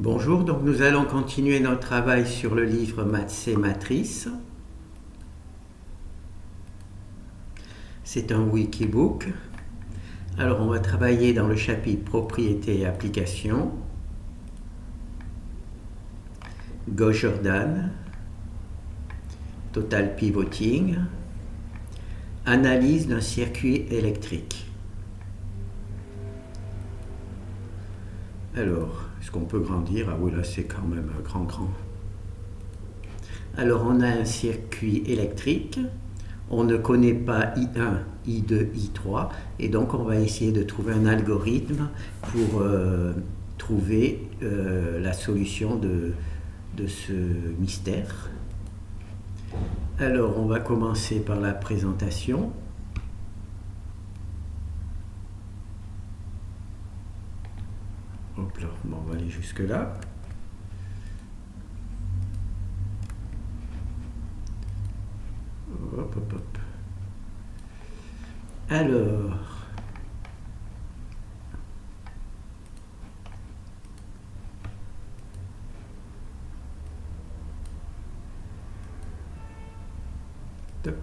Bonjour, donc nous allons continuer notre travail sur le livre Maths et Matrices. C'est un wikibook. Alors on va travailler dans le chapitre Propriétés et applications. Gauss-Jordan, Total Pivoting, Analyse d'un circuit électrique. Alors, est-ce qu'on peut grandir? Ah oui, là c'est quand même grand. Alors on a un circuit électrique, on ne connaît pas I1, I2, I3, et donc on va essayer de trouver un algorithme pour trouver la solution de ce mystère. Alors on va commencer par la présentation. Hop là, bon, on va aller jusque là. Hop. Alors, top.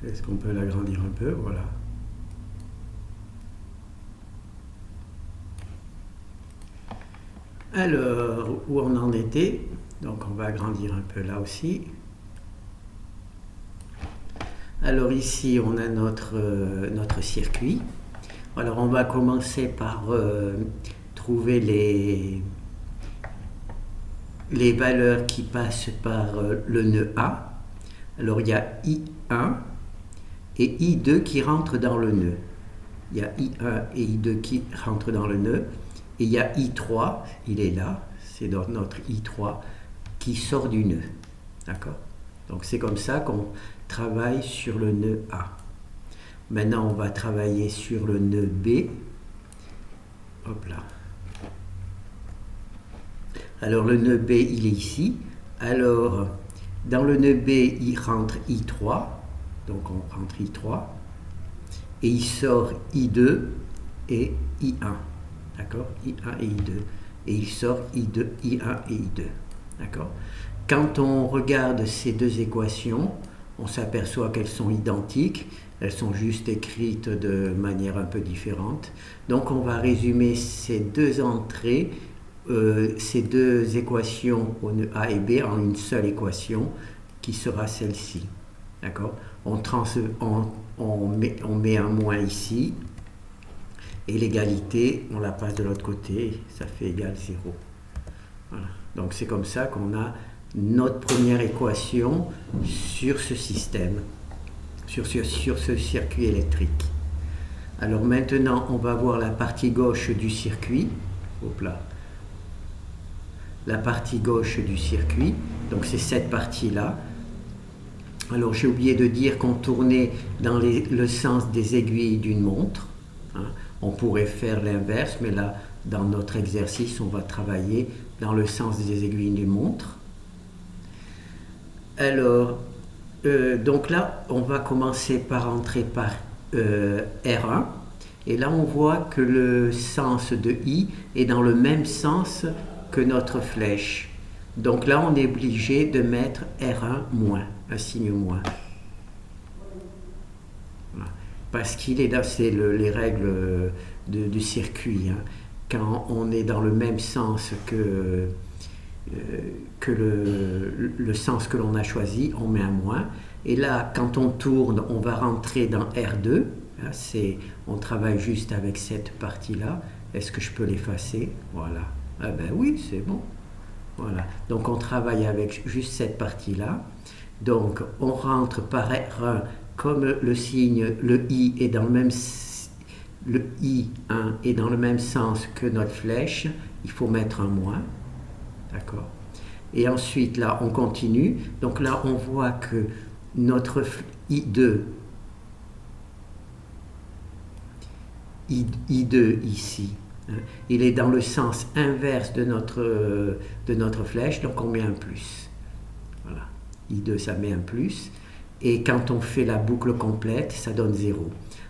Est-ce qu'on peut l'agrandir un peu? Voilà. Alors, où on en était? Donc on va agrandir un peu là aussi. Alors ici, on a notre circuit. Alors on va commencer par trouver les valeurs qui passent par le nœud A. Alors il y a I1 et I2 qui rentrent dans le nœud. Il y a I1 et I2 qui rentrent dans le nœud. Et il y a I3, il est là, c'est notre I3 qui sort du nœud. D'accord? Donc c'est comme ça qu'on travaille sur le nœud A. Maintenant on va travailler sur le nœud B. Hop là. Alors le nœud B il est ici. Alors dans le nœud B il rentre I3. Donc on rentre I3. Et il sort I2 et I1. D'accord? I1 et I2. Et il sort I1 et I2. D'accord? Quand on regarde ces deux équations, on s'aperçoit qu'elles sont identiques. Elles sont juste écrites de manière un peu différente. Donc on va résumer ces deux entrées, ces deux équations au nœud A et B en une seule équation qui sera celle-ci. D'accord? On met un moins ici. Et l'égalité, on la passe de l'autre côté, ça fait égal 0. Voilà. Donc c'est comme ça qu'on a notre première équation sur ce système, sur ce circuit électrique. Alors maintenant, on va voir la partie gauche du circuit. Hop là. La partie gauche du circuit, donc c'est cette partie-là. Alors j'ai oublié de dire qu'on tournait dans le sens des aiguilles d'une montre. Hein. On pourrait faire l'inverse, mais là, dans notre exercice, on va travailler dans le sens des aiguilles d'une montre. Alors, donc là, on va commencer par entrer par R1. Et là, on voit que le sens de I est dans le même sens que notre flèche. Donc là, on est obligé de mettre R1 moins, un signe moins. Parce qu'il est là, c'est les règles du circuit. Hein. Quand on est dans le même sens que le sens que l'on a choisi, on met un moins. Et là, quand on tourne, on va rentrer dans R2. Hein, on travaille juste avec cette partie-là. Est-ce que je peux l'effacer? Voilà. Ah ben oui, c'est bon. Voilà. Donc on travaille avec juste cette partie-là. Donc on rentre par R1. Comme le signe, le I est dans le I1 est dans le même sens que notre flèche, il faut mettre un moins. D'accord? Et ensuite, là, on continue. Donc là, on voit que notre I2 ici, hein, il est dans le sens inverse de notre flèche, donc on met un plus. Voilà. I2, ça met un plus. Et quand on fait la boucle complète, ça donne 0.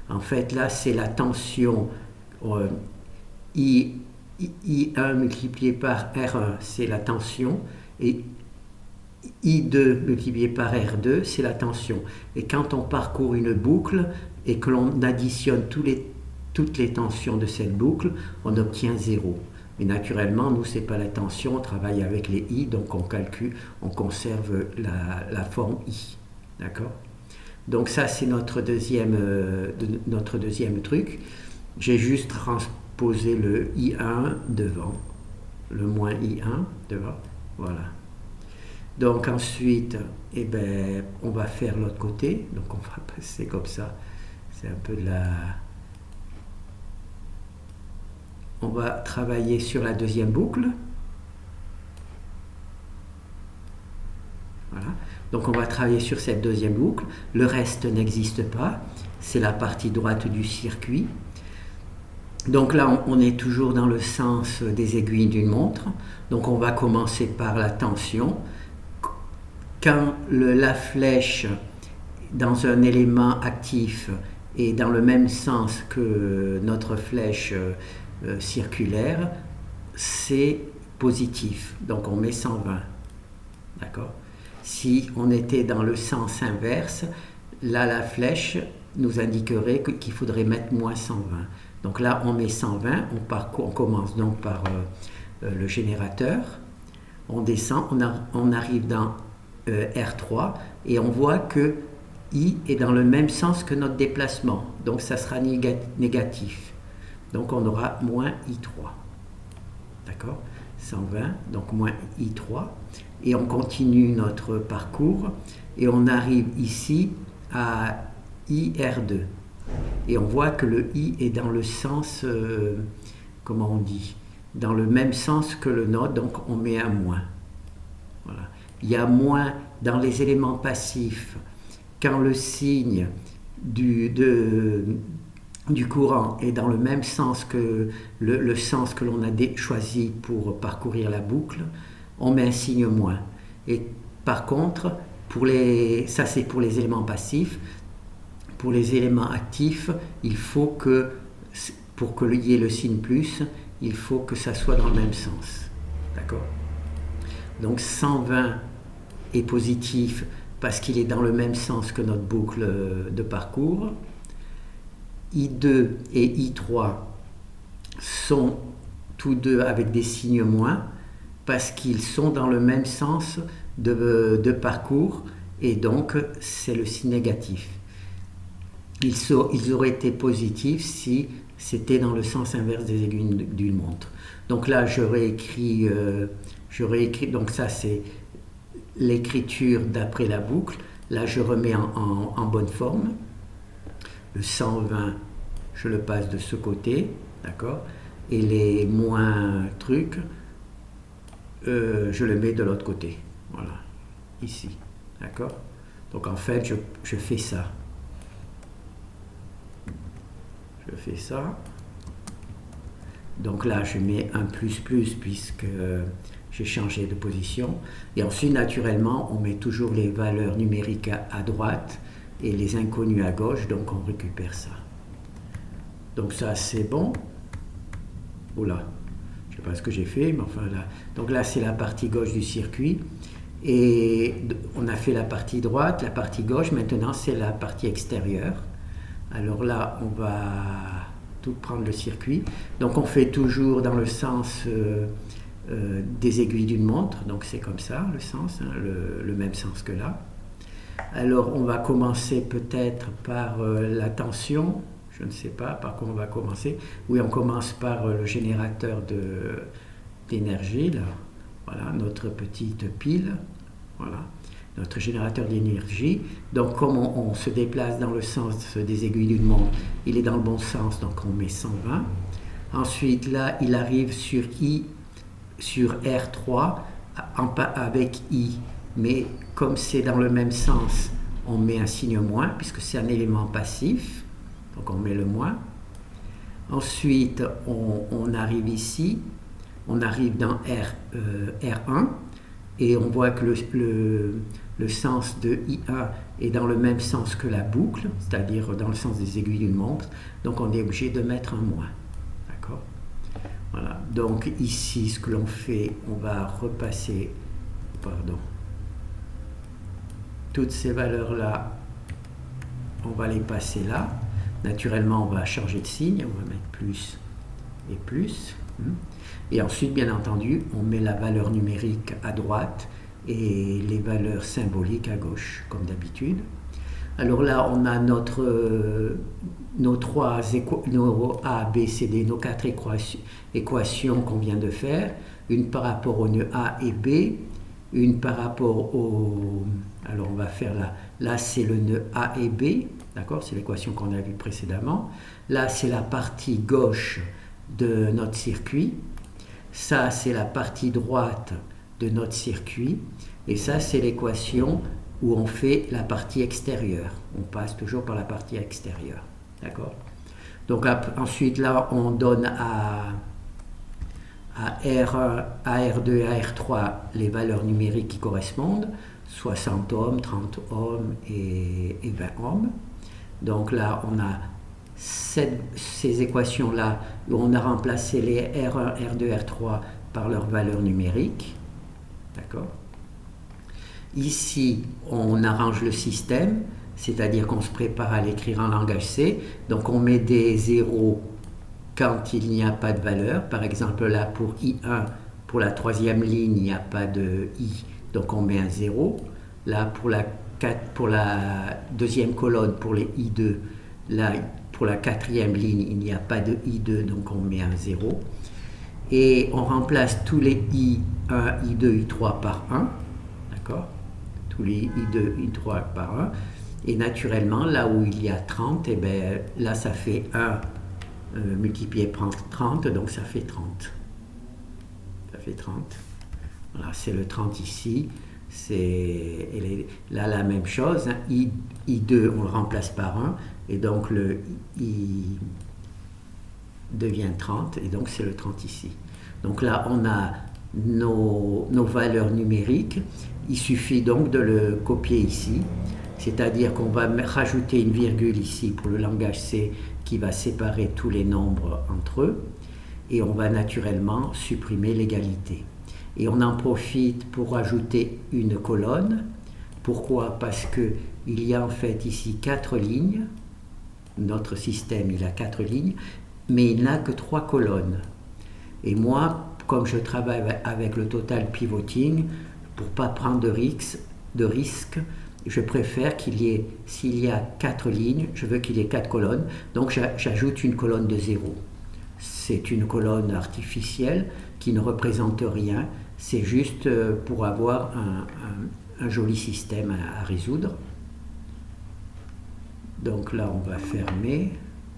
En fait, là, c'est la tension I1 multiplié par R1, c'est la tension, et I2 multiplié par R2, c'est la tension. Et quand on parcourt une boucle et que l'on additionne toutes les tensions de cette boucle, on obtient 0. Mais naturellement, nous, ce n'est pas la tension, on travaille avec les I, donc on calcule, on conserve la forme I. D'accord? Donc ça, c'est notre deuxième truc. J'ai juste transposé le I1 devant, le moins I1 devant, voilà. Donc ensuite, eh ben, on va faire l'autre côté, donc on va passer comme ça, c'est un peu de la... On va travailler sur la deuxième boucle. Voilà. Donc on va travailler sur cette deuxième boucle. Le reste n'existe pas. C'est la partie droite du circuit. Donc là, on est toujours dans le sens des aiguilles d'une montre. Donc on va commencer par la tension. Quand la flèche dans un élément actif est dans le même sens que notre flèche circulaire, c'est positif. Donc on met 120. D'accord? Si on était dans le sens inverse, là la flèche nous indiquerait qu'il faudrait mettre moins 120. Donc là on met 120, on commence donc par le générateur, on descend, on arrive dans R3 et on voit que I est dans le même sens que notre déplacement, donc ça sera négatif. Donc on aura moins I3. D'accord? 120, donc moins I3. Et on continue notre parcours et on arrive ici à IR2. Et on voit que le I est dans le sens, comment on dit, dans le même sens que le nôtre, donc on met un moins. Voilà. Il y a moins dans les éléments passifs quand le signe du courant est dans le même sens que le sens que l'on a choisi pour parcourir la boucle, on met un signe moins. Et par contre, ça c'est pour les éléments passifs. Pour les éléments actifs, il faut que, pour qu'il y ait le signe plus, il faut que ça soit dans le même sens. D'accord? Donc 120 est positif parce qu'il est dans le même sens que notre boucle de parcours. I2 et I3 sont tous deux avec des signes moins parce qu'ils sont dans le même sens de parcours et donc c'est le signe négatif. Ils auraient été positifs si c'était dans le sens inverse des aiguilles d'une montre. Donc là j'aurais écrit, donc ça c'est l'écriture d'après la boucle. Là je remets en bonne forme. Le 120, je le passe de ce côté, d'accord? Et les moins trucs, je le mets de l'autre côté. Voilà, ici, d'accord? Donc en fait, je fais ça. Je fais ça. Donc là, je mets un plus puisque j'ai changé de position. Et ensuite, naturellement, on met toujours les valeurs numériques à droite et les inconnus à gauche, donc on récupère ça. Donc ça c'est bon. Oula, je ne sais pas ce que j'ai fait, mais enfin là. Donc là c'est la partie gauche du circuit. Et on a fait la partie droite, la partie gauche, maintenant c'est la partie extérieure. Alors là on va tout prendre le circuit. Donc on fait toujours dans le sens des aiguilles d'une montre, donc c'est comme ça le sens, hein, le même sens que là. Alors on va commencer peut-être par la tension, je ne sais pas par quoi on va commencer. Oui, on commence par le générateur d'énergie, là. Voilà, notre petite pile, voilà, notre générateur d'énergie. Donc comme on se déplace dans le sens des aiguilles d'une montre, il est dans le bon sens, donc on met 120. Ensuite là, il arrive sur R3 avec I. Mais comme c'est dans le même sens, on met un signe moins, puisque c'est un élément passif, donc on met le moins. Ensuite, on arrive ici, on arrive dans R1, et on voit que le sens de I1 est dans le même sens que la boucle, c'est-à-dire dans le sens des aiguilles d'une montre, donc on est obligé de mettre un moins. D'accord? Voilà. Donc ici, ce que l'on fait, on va repasser, toutes ces valeurs-là, on va les passer là. Naturellement, on va changer de signe, on va mettre plus et plus. Et ensuite, bien entendu, on met la valeur numérique à droite et les valeurs symboliques à gauche, comme d'habitude. Alors là, on a nos A, B, C, D, nos 4 équations qu'on vient de faire, une par rapport au nœud A et B, une par rapport au... Alors on va faire là c'est le nœud A et B, d'accord, c'est l'équation qu'on a vue précédemment. Là, c'est la partie gauche de notre circuit. Ça, c'est la partie droite de notre circuit. Et ça, c'est l'équation où on fait la partie extérieure. On passe toujours par la partie extérieure. D'accord? Donc ensuite, là, on donne à R1, à R2 et à R3 les valeurs numériques qui correspondent. 60 ohms, 30 ohms et 20 ohms. Donc là, on a ces équations-là où on a remplacé les R1, R2, R3 par leurs valeurs numériques. D'accord? Ici, on arrange le système, c'est-à-dire qu'on se prépare à l'écrire en langage C. Donc on met des zéros quand il n'y a pas de valeur. Par exemple, là, pour I1, pour la troisième ligne, il n'y a pas de I, donc on met un 0. Là, pour la deuxième colonne, pour les I2, là, pour la quatrième ligne, il n'y a pas de I2, donc on met un 0. Et on remplace tous les I1, I2, I3 par 1. D'accord? Tous les I2, I3 par 1. Et naturellement, là où il y a 30, et bien, là, ça fait 1 multiplié par 30, donc ça fait 30. Ça fait 30. Voilà, c'est le 30 ici. Là, la même chose. Hein. I2, on le remplace par 1. Et donc, le I devient 30. Et donc, c'est le 30 ici. Donc là, on a nos valeurs numériques. Il suffit donc de le copier ici. C'est-à-dire qu'on va rajouter une virgule ici pour le langage C qui va séparer tous les nombres entre eux. Et on va naturellement supprimer l'égalité. Et on en profite pour ajouter une colonne. Pourquoi? Parce qu'il y a en fait ici 4 lignes. Notre système, il a 4 lignes, mais il n'a que 3 colonnes. Et moi, comme je travaille avec le total pivoting, pour ne pas prendre de risque, je préfère qu'il y ait, s'il y a 4 lignes, je veux qu'il y ait 4 colonnes, donc j'ajoute une colonne de 0. C'est une colonne artificielle qui ne représente rien, c'est juste pour avoir un joli système à résoudre. Donc là, on va fermer.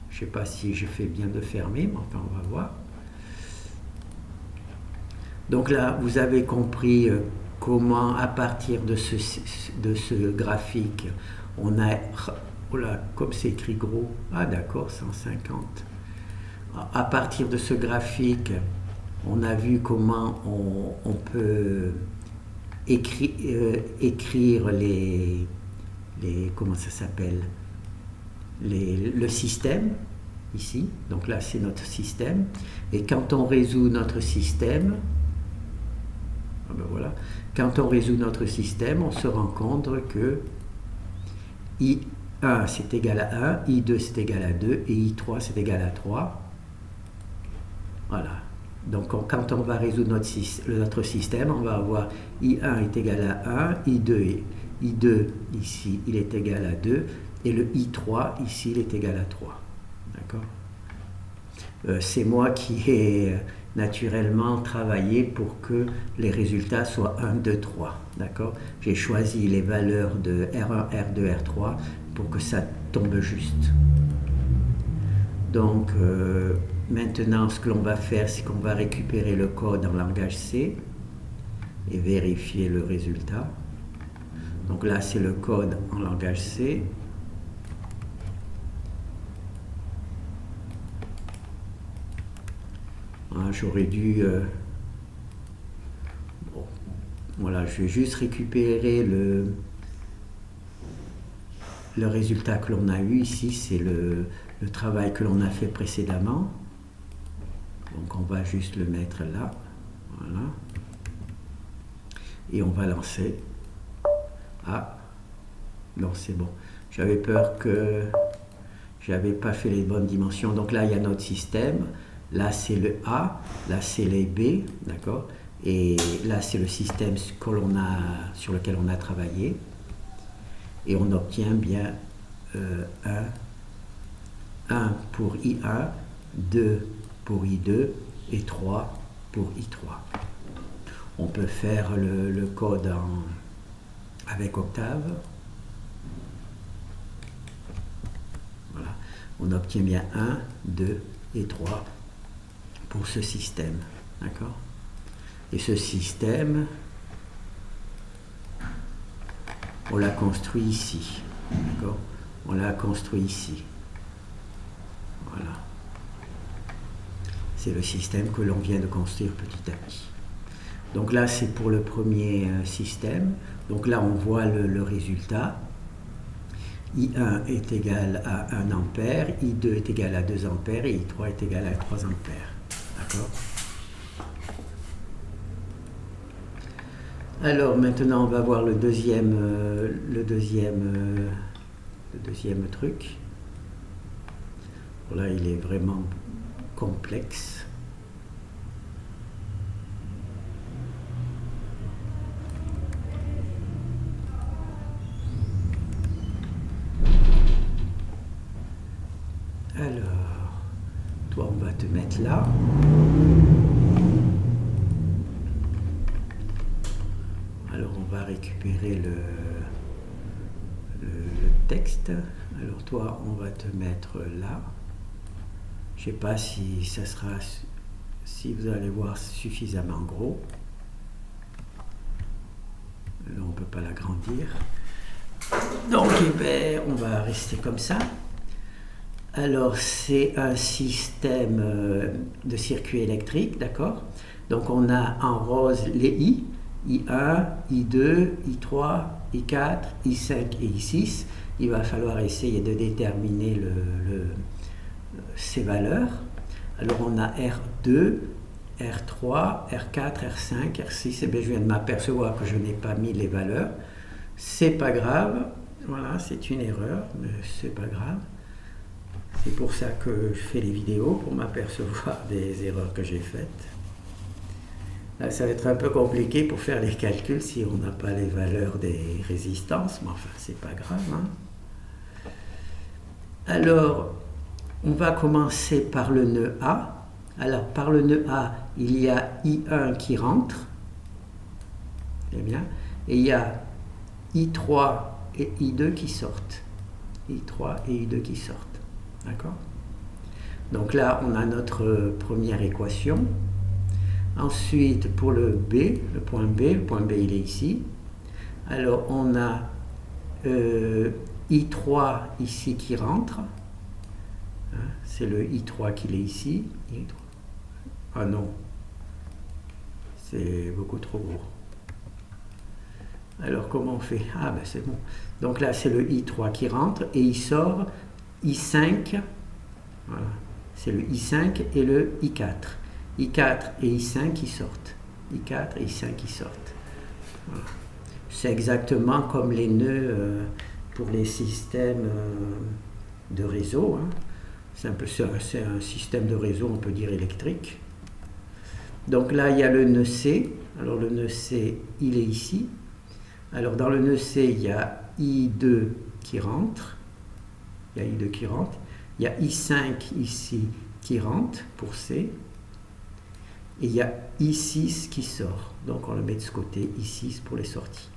Je ne sais pas si je fais bien de fermer, mais enfin, on va voir. Donc là, vous avez compris comment, à partir de ce graphique, on a... Oh là, comme c'est écrit gros. Ah d'accord, 150. À partir de ce graphique, on a vu comment on peut écrire les comment ça s'appelle, le système, ici. Donc là, c'est notre système. Et quand on résout notre système, ben voilà, quand on résout notre système, on se rend compte que I1 c'est égal à 1, I2 c'est égal à 2 et I3 c'est égal à 3. Voilà. Donc quand on va résoudre notre système, on va avoir I1 est égal à 1, I2 ici il est égal à 2 et le I3 ici il est égal à 3. D'accord? C'est moi qui ai naturellement travaillé pour que les résultats soient 1, 2, 3. D'accord? J'ai choisi les valeurs de R1, R2, R3 pour que ça tombe juste. Donc maintenant, ce que l'on va faire, c'est qu'on va récupérer le code en langage C et vérifier le résultat. Donc là, c'est le code en langage C. J'aurais dû... bon, voilà, je vais juste récupérer le résultat que l'on a eu ici, c'est le travail que l'on a fait précédemment. Donc on va juste le mettre là. Voilà. Et on va lancer. Ah, non, c'est bon. J'avais peur que j'avais pas fait les bonnes dimensions. Donc là, il y a notre système. Là, c'est le A. Là, c'est les B. D'accord? Et là, c'est le système sur lequel on a travaillé. Et on obtient bien 1 pour I1, 2 pour I2 et 3 pour I3. On peut faire le code avec Octave. Voilà. On obtient bien 1, 2 et 3 pour ce système. D'accord? Et ce système, on l'a construit ici. D'accord? On l'a construit ici. Voilà. C'est le système que l'on vient de construire petit à petit. Donc là, c'est pour le premier système. Donc là, on voit le résultat. I1 est égal à 1 ampère, I2 est égal à 2 ampères et I3 est égal à 3 ampères. D'accord? Alors maintenant, on va voir le deuxième truc. Là, il est vraiment complexe. Alors, toi, on va te mettre là. Alors, on va récupérer le texte. Alors, toi, on va te mettre là. Je ne sais pas si ça sera, si vous allez voir suffisamment gros. Là, on ne peut pas l'agrandir. Donc, eh ben, on va rester comme ça. Alors, c'est un système de circuit électrique, d'accord? Donc, on a en rose les I, I1, I2, I3, I4, I5 et I6. Il va falloir essayer de déterminer ces valeurs. Alors, on a R2, R3, R4, R5, R6. Et bien, je viens de m'apercevoir que je n'ai pas mis les valeurs. C'est pas grave. Voilà, c'est une erreur, mais c'est pas grave. C'est pour ça que je fais les vidéos, pour m'apercevoir des erreurs que j'ai faites. Là, ça va être un peu compliqué pour faire les calculs si on n'a pas les valeurs des résistances, mais enfin, c'est pas grave. Hein. Alors, on va commencer par le nœud A. Alors, par le nœud A, il y a I1 qui rentre. Très bien. Et il y a I3 et I2 qui sortent. I3 et I2 qui sortent. D'accord? Donc là, on a notre première équation. Ensuite, pour le B, le point B il est ici. Alors, on a I3 ici qui rentre. Hein, c'est le I3 qu'il est ici. I3. Ah non, c'est beaucoup trop gros. Alors, comment on fait? Ah ben c'est bon. Donc là, c'est le I3 qui rentre et il sort I5, voilà, c'est le I5 et le I4. I4 et I5 qui sortent. I4 et I5 qui sortent. Voilà. C'est exactement comme les nœuds pour les systèmes de réseau. Hein. C'est un système de réseau, on peut dire électrique. Donc là, il y a le nœud C. Alors le nœud C, il est ici. Alors dans le nœud C, il y a I2 qui rentre. Il y a I2 qui rentre. Il y a I5 ici qui rentre pour C. Et il y a I6 qui sort. Donc on le met de ce côté, I6 pour les sorties.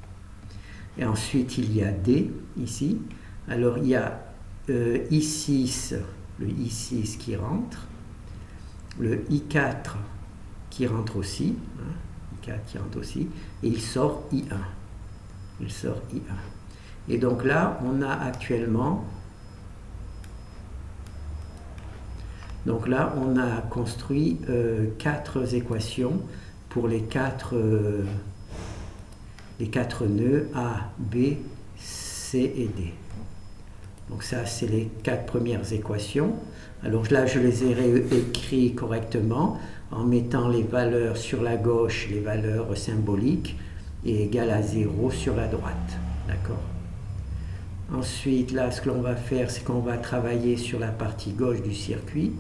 Et ensuite il y a D ici. Alors il y a I6, le I6 qui rentre. Le I4 qui rentre aussi. Hein, I4 qui rentre aussi. Et il sort I1. Il sort I1. Et donc là, on a actuellement... Donc là, on a construit 4 équations pour les 4 nœuds A, B, C et D. Donc ça, c'est les 4 premières équations. Alors là, je les ai réécrites correctement en mettant les valeurs sur la gauche, les valeurs symboliques, et égales à 0 sur la droite. D'accord? Ensuite, là, ce que l'on va faire, c'est qu'on va travailler sur la partie gauche du circuit.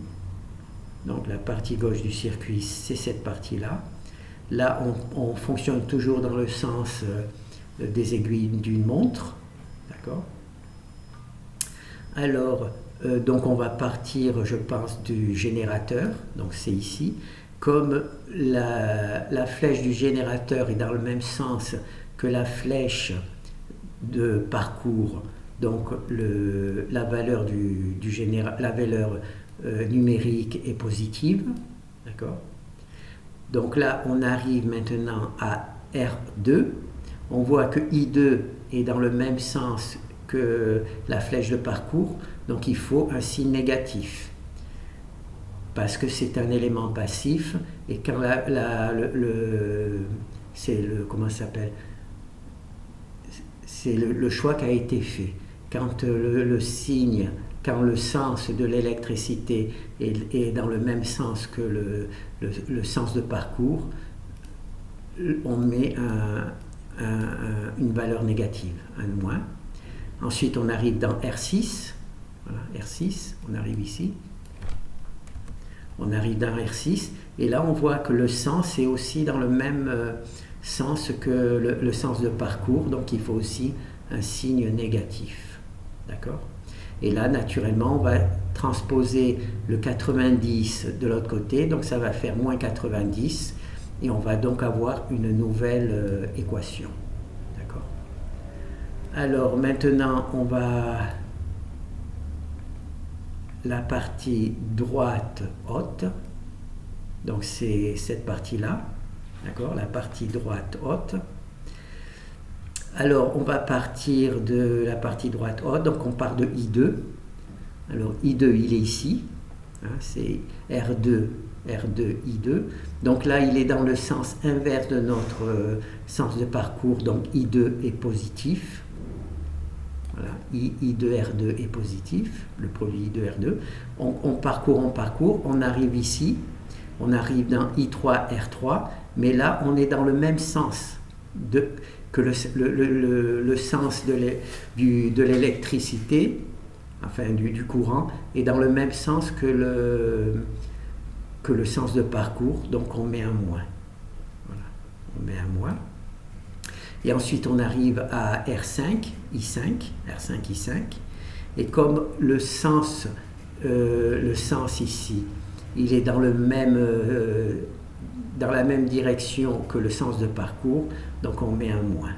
Donc la partie gauche du circuit, c'est cette partie-là. Là, on fonctionne toujours dans le sens des aiguilles d'une montre. D'accord? Alors, donc on va partir, je pense, du générateur. Donc c'est ici. Comme la flèche du générateur est dans le même sens que la flèche de parcours, donc la valeur la valeur numérique est positive, d'accord? Donc là, on arrive maintenant à R2. On voit que I2 est dans le même sens que la flèche de parcours, donc il faut un signe négatif parce que c'est un élément passif et quand comment ça s'appelle, c'est le choix qui a été fait. Quand le signe, quand le sens de l'électricité est dans le même sens que le sens de parcours, on met une valeur négative, un moins. Ensuite, on arrive dans R6. Voilà, R6, on arrive ici. On arrive dans R6. Et là, on voit que le sens est aussi dans le même sens que le sens de parcours. Donc, il faut aussi un signe négatif. D'accord? Et là, naturellement, on va transposer le 90 de l'autre côté. Donc, ça va faire moins 90. Et on va donc avoir une nouvelle équation. D'accord? Alors, maintenant, on va... La partie droite haute, donc c'est cette partie-là, d'accord, la partie droite haute. Alors on va partir de la partie droite haute, donc on part de I2. Alors I2 il est ici, hein, c'est R2, I2. Donc là il est dans le sens inverse de notre sens de parcours, donc I2 est positif. Voilà, I2R2 est positif, le produit I2R2. On parcourt, on arrive ici, on arrive dans I3R3, mais là on est dans le même sens que le sens de l'électricité, enfin du courant, est dans le même sens que le sens de parcours, donc on met un moins. Voilà, on met un moins. Et ensuite, on arrive à R5, I5, R5, I5. Et comme le sens ici, il est dans la même direction que le sens de parcours, donc on met un moins.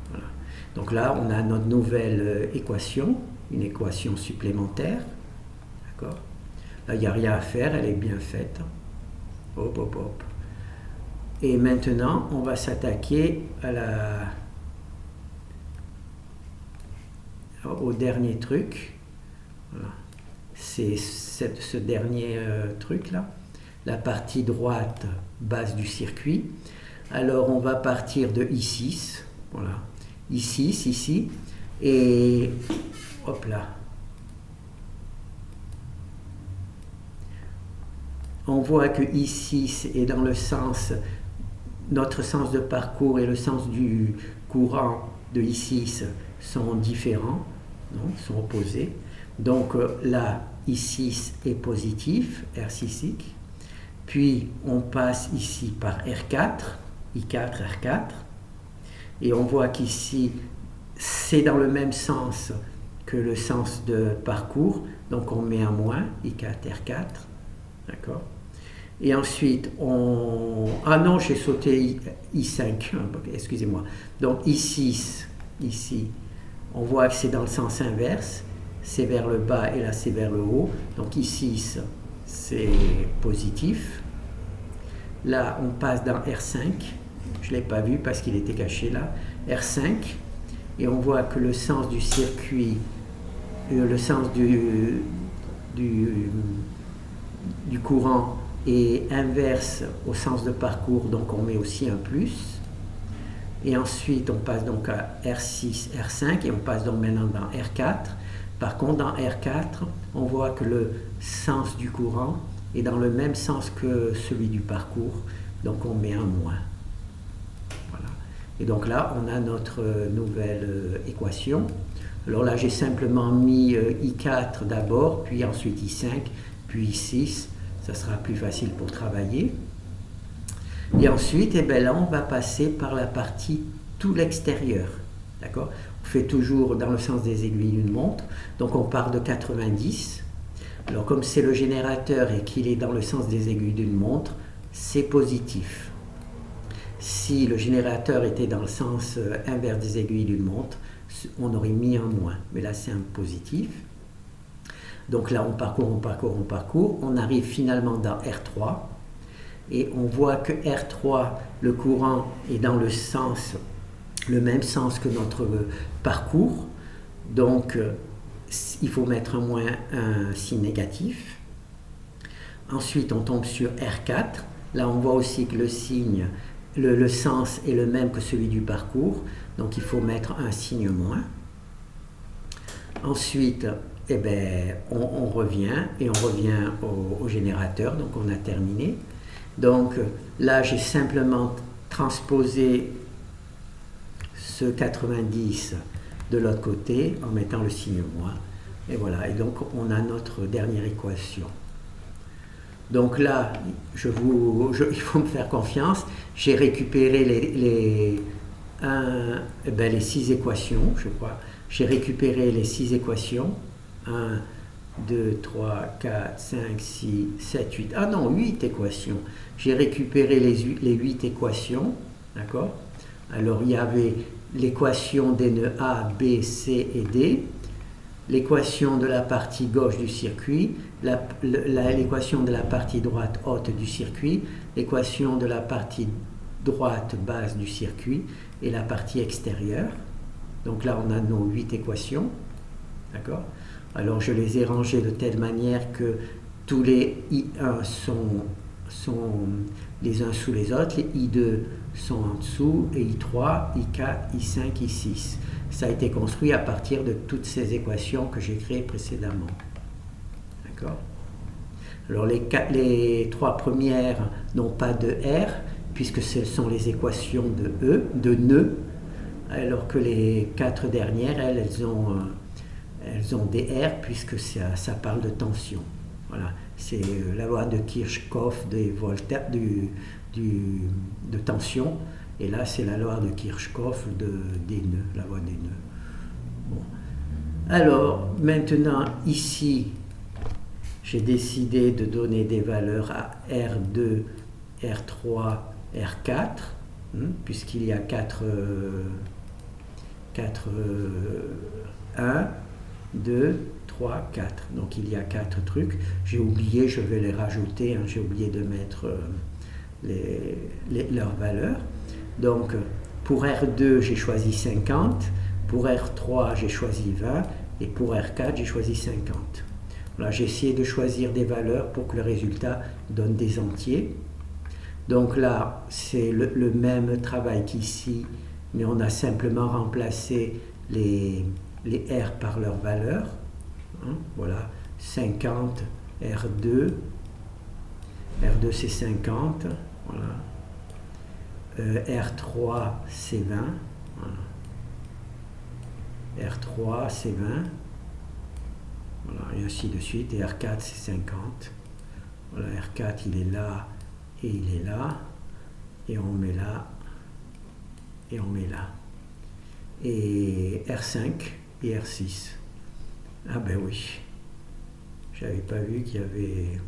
Voilà. Donc là, on a notre nouvelle équation, une équation supplémentaire. D'accord? Là, il n'y a rien à faire, elle est bien faite. Hop, hop, hop. Et maintenant, on va s'attaquer au dernier truc. Voilà. C'est ce dernier truc-là, la partie droite basse du circuit. Alors, on va partir de I6. Voilà. I6, ici. Et hop là. On voit que I6 est dans le sens... Notre sens de parcours et le sens du courant de I6 sont différents, non, sont opposés. Donc là, I6 est positif, R6. Puis on passe ici par R4, I4, R4. Et on voit qu'ici, c'est dans le même sens que le sens de parcours. Donc on met un moins, I4, R4. D'accord? Et ensuite, ah non, j'ai sauté I5, excusez-moi. Donc I6, ici, on voit que c'est dans le sens inverse. C'est vers le bas et là c'est vers le haut. Donc I6, c'est positif. Là, on passe dans R5. Je ne l'ai pas vu parce qu'il était caché là. R5. Et on voit que le sens du circuit, le sens du courant et inverse au sens de parcours, donc on met aussi un plus. Et ensuite, on passe donc à R6, R5, et on passe donc maintenant dans R4. Par contre, dans R4, on voit que le sens du courant est dans le même sens que celui du parcours, donc on met un moins. Voilà. Et donc là, on a notre nouvelle équation. Alors là, j'ai simplement mis I4 d'abord, puis ensuite I5, puis I6. Ça sera plus facile pour travailler. Et ensuite, eh bien là, on va passer par la partie tout l'extérieur. D'accord? On fait toujours dans le sens des aiguilles d'une montre. Donc on part de 90. Alors comme c'est le générateur et qu'il est dans le sens des aiguilles d'une montre, c'est positif. Si le générateur était dans le sens inverse des aiguilles d'une montre, on aurait mis un moins. Mais là, c'est un positif. Donc là, on parcourt. On arrive finalement dans R3. Et on voit que R3, le courant est dans le même sens que notre parcours. Donc, il faut mettre un moins, un signe négatif. Ensuite, on tombe sur R4. Là, on voit aussi que le signe, le sens est le même que celui du parcours. Donc, il faut mettre un signe moins. Ensuite, eh ben, on revient et on revient au générateur. Donc, on a terminé. Donc, là, j'ai simplement transposé ce 90 de l'autre côté en mettant le signe moins. Et voilà, et donc on a notre dernière équation. Donc là, il faut me faire confiance, j'ai récupéré les 6 équations, je crois. J'ai récupéré les 6 équations. 1, 2, 3, 4, 5, 6, 7, 8. Ah non, 8 équations. J'ai récupéré les 8 équations. D'accord? Alors, il y avait l'équation des nœuds A, B, C et D, l'équation de la partie gauche du circuit, l'équation de la partie droite haute du circuit, l'équation de la partie droite basse du circuit et la partie extérieure. Donc là, on a nos 8 équations. D'accord? Alors, je les ai rangées de telle manière que tous les I1 sont les uns sous les autres, les I2 sont en dessous, et I3, I4, I5, I6. Ça a été construit à partir de toutes ces équations que j'ai créées précédemment. D'accord? Alors, les 3 premières n'ont pas de R, puisque ce sont les équations de nœuds, alors que les 4 dernières, elles ont des R, puisque ça parle de tension. Voilà, c'est la loi de Kirchhoff de tension, et là c'est la loi de Kirchhoff des nœuds, la loi des nœuds. Bon. Alors maintenant ici, j'ai décidé de donner des valeurs à R2, R3, R4, puisqu'il y a 1, 2, 3, 4. Donc il y a 4 trucs. J'ai oublié, je vais les rajouter, j'ai oublié de mettre leurs valeurs. Donc pour R2, j'ai choisi 50, pour R3, j'ai choisi 20, et pour R4, j'ai choisi 50. Voilà, j'ai essayé de choisir des valeurs pour que le résultat donne des entiers. Donc là, c'est le même travail qu'ici, mais on a simplement remplacé les R par leurs valeurs. Voilà, 50, R2 c'est 50, voilà. R3 c'est 20, voilà. R3 c'est 20, voilà, et ainsi de suite, et R4 c'est 50, voilà, R4 il est là, et il est là, et on met là, et on met là, et R5 et R6. Ah ben oui, j'avais pas vu qu'il y avait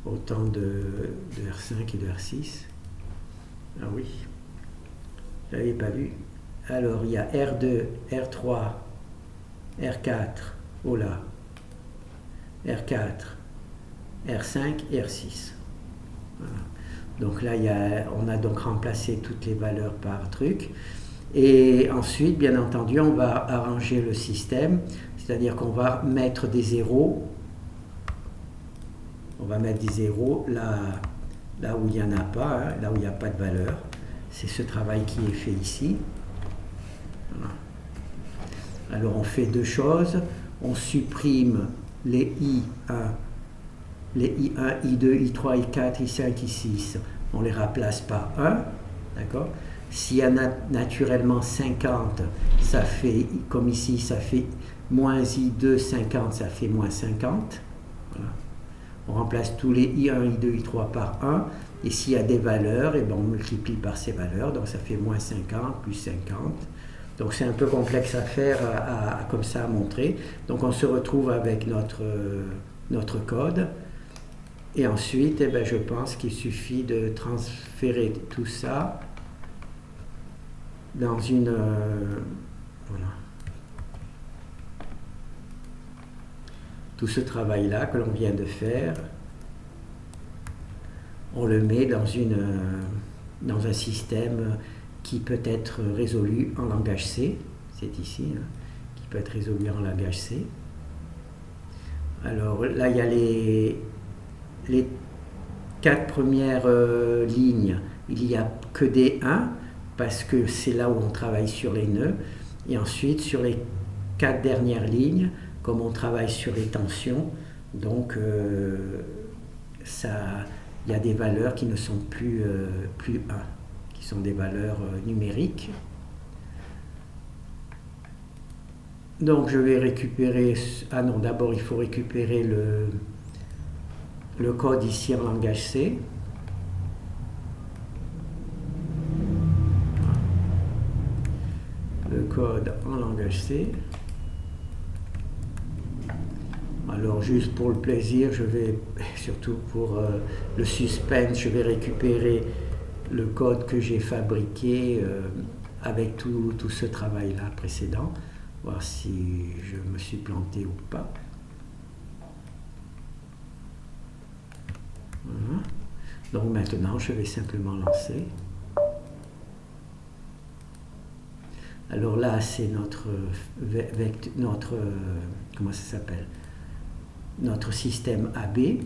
autant de R5 et de R6. Ah oui, j'avais pas vu. Alors il y a R2, R3, R4, oh là, R4, R5 et R6. Voilà. Donc là, on a donc remplacé toutes les valeurs par truc. Et ensuite, bien entendu, on va arranger le système, c'est-à-dire qu'on va mettre des zéros. On va mettre des zéros là où il n'y en a pas, là où il n'y a pas de valeur. C'est ce travail qui est fait ici. Voilà. Alors on fait deux choses. on supprime les I1, I2, I3, I4, I5, I6, on les remplace par 1, d'accord? S'il y en a naturellement 50, ça fait, comme ici, ça fait moins I2, 50, ça fait moins 50. Voilà. On remplace tous les I1, I2, I3 par 1, et s'il y a des valeurs, et ben on multiplie par ces valeurs, donc ça fait moins 50, plus 50. Donc c'est un peu complexe à faire, comme ça à montrer. Donc on se retrouve avec notre code. Et ensuite, eh ben, je pense qu'il suffit de transférer tout ça dans une... voilà. Tout ce travail-là que l'on vient de faire, on le met dans un système qui peut être résolu en langage C. C'est ici, hein, qui peut être résolu en langage C. Alors là, il y a les 4 premières lignes, il n'y a que des 1, parce que c'est là où on travaille sur les nœuds. Et ensuite, sur les 4 dernières lignes, comme on travaille sur les tensions, donc il y a des valeurs qui ne sont plus 1, qui sont des valeurs numériques. Donc je vais récupérer... Ah non, d'abord il faut récupérer le code ici en langage C. Le code en langage C. Alors juste pour le plaisir, je vais, surtout pour le suspense, je vais récupérer le code que j'ai fabriqué avec tout ce travail-là précédent, voir si je me suis planté ou pas. Voilà. Donc maintenant, je vais simplement lancer. Alors là, c'est notre comment ça s'appelle? Notre système AB.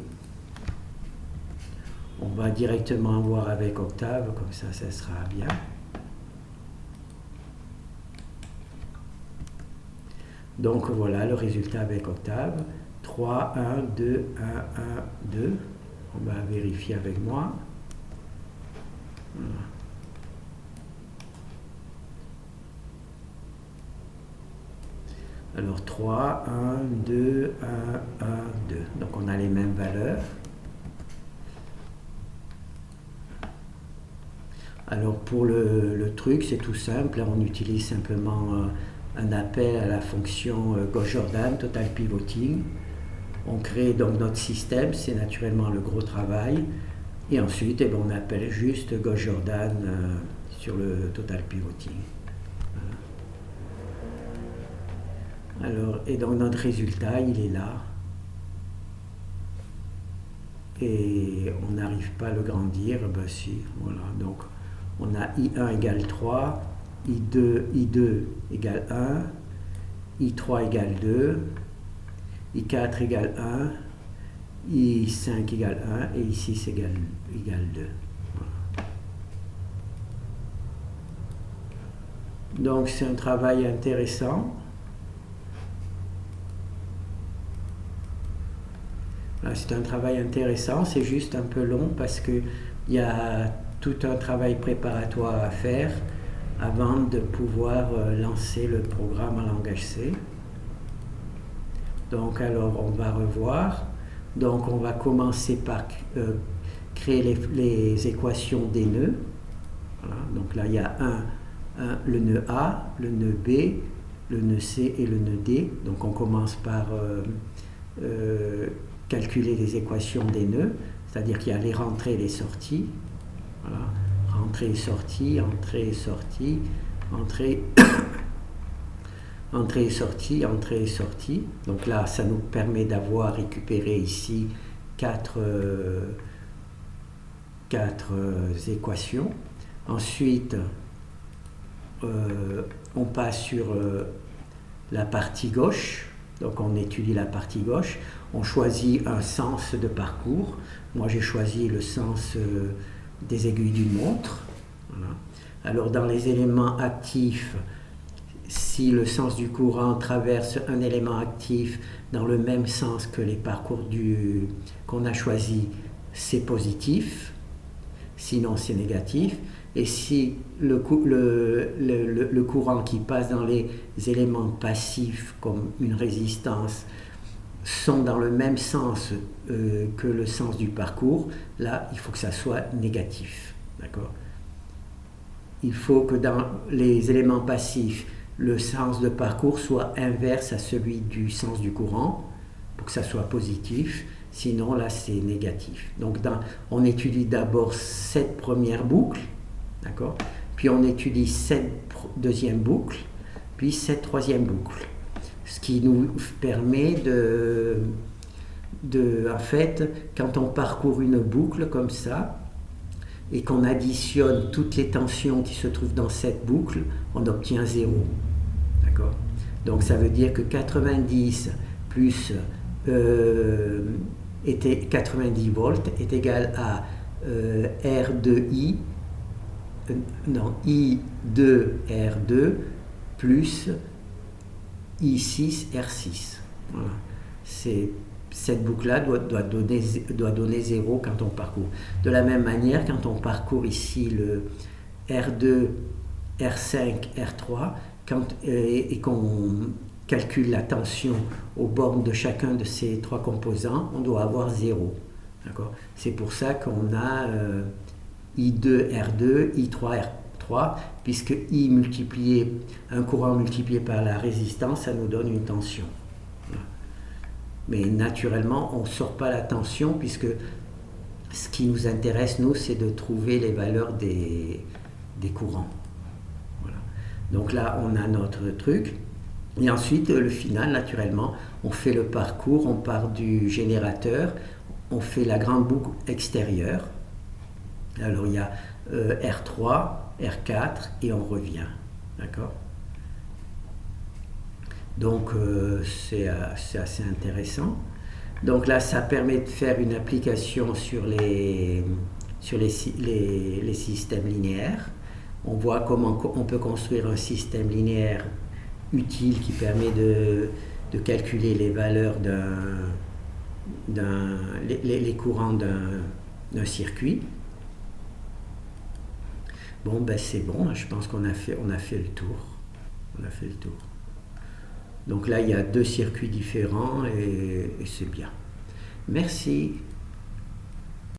On va directement voir avec Octave, comme ça sera bien. Donc voilà le résultat avec Octave. 3, 1, 2, 1, 1, 2. On va vérifier avec moi. Voilà. Alors 3, 1, 2, 1, 1, 2. Donc on a les mêmes valeurs. Alors pour le truc, c'est tout simple. On utilise simplement un appel à la fonction Gauss-Jordan, Total Pivoting. On crée donc notre système, c'est naturellement le gros travail. Et ensuite, eh bien, on appelle juste Gauss-Jordan sur le Total Pivoting. Alors, et donc notre résultat, il est là. Et on n'arrive pas à le grandir, ben si, voilà. Donc, on a I1 égale 3, I2 égale 1, I3 égale 2, I4 égale 1, I5 égale 1 et I6 égale 2. Voilà. Donc, c'est un travail intéressant. C'est un travail intéressant, c'est juste un peu long parce qu'il y a tout un travail préparatoire à faire avant de pouvoir lancer le programme en langage C. Donc alors on va revoir. Donc on va commencer par créer les équations des nœuds. Voilà. Donc là il y a le nœud A, le nœud B, le nœud C et le nœud D. Donc on commence par calculer les équations des nœuds, c'est-à-dire qu'il y a les rentrées et les sorties. Voilà. Entrée et sortie, entrée et sortie, entrée, entrée et sortie, entrée et sortie. Donc là, ça nous permet d'avoir récupéré ici quatre équations. Ensuite, on passe sur la partie gauche. Donc on étudie la partie gauche. On choisit un sens de parcours. Moi, j'ai choisi le sens des aiguilles d'une montre. Voilà. Alors dans les éléments actifs, si le sens du courant traverse un élément actif dans le même sens que les parcours qu'on a choisi, c'est positif, sinon c'est négatif. Et si le courant qui passe dans les éléments passifs, comme une résistance, sont dans le même sens que le sens du parcours, là, il faut que ça soit négatif. D'accord ? Il faut que dans les éléments passifs, le sens de parcours soit inverse à celui du sens du courant, pour que ça soit positif. Sinon, là, c'est négatif. Donc, on étudie d'abord cette première boucle, d'accord ? Puis on étudie cette deuxième boucle, puis cette troisième boucle. Ce qui nous permet en fait, quand on parcourt une boucle comme ça, et qu'on additionne toutes les tensions qui se trouvent dans cette boucle, on obtient 0. D'accord ? Donc ça veut dire que 90 plus 90 volts est égal à I2R2 plus I6R6. Voilà. Cette boucle-là doit donner 0 quand on parcourt. De la même manière, quand on parcourt ici le R2, R5, R3, et qu'on calcule la tension aux bornes de chacun de ces trois composants, on doit avoir 0. D'accord ? C'est pour ça qu'on a I2, R2, I3, R3, puisque un courant multiplié par la résistance, ça nous donne une tension. Mais naturellement, on ne sort pas la tension, puisque ce qui nous intéresse, nous, c'est de trouver les valeurs des courants. Voilà. Donc là, on a notre truc. Et ensuite, le final, naturellement, on fait le parcours, on part du générateur, on fait la grande boucle extérieure. Alors, il y a R3, R4, et on revient. D'accord ? Donc c'est assez intéressant. Donc là, ça permet de faire une application sur les systèmes linéaires. On voit comment on peut construire un système linéaire utile qui permet de calculer les valeurs les courants d'un circuit. Bon, ben c'est bon, je pense qu'on a fait le tour. Donc là, il y a deux circuits différents et c'est bien. Merci.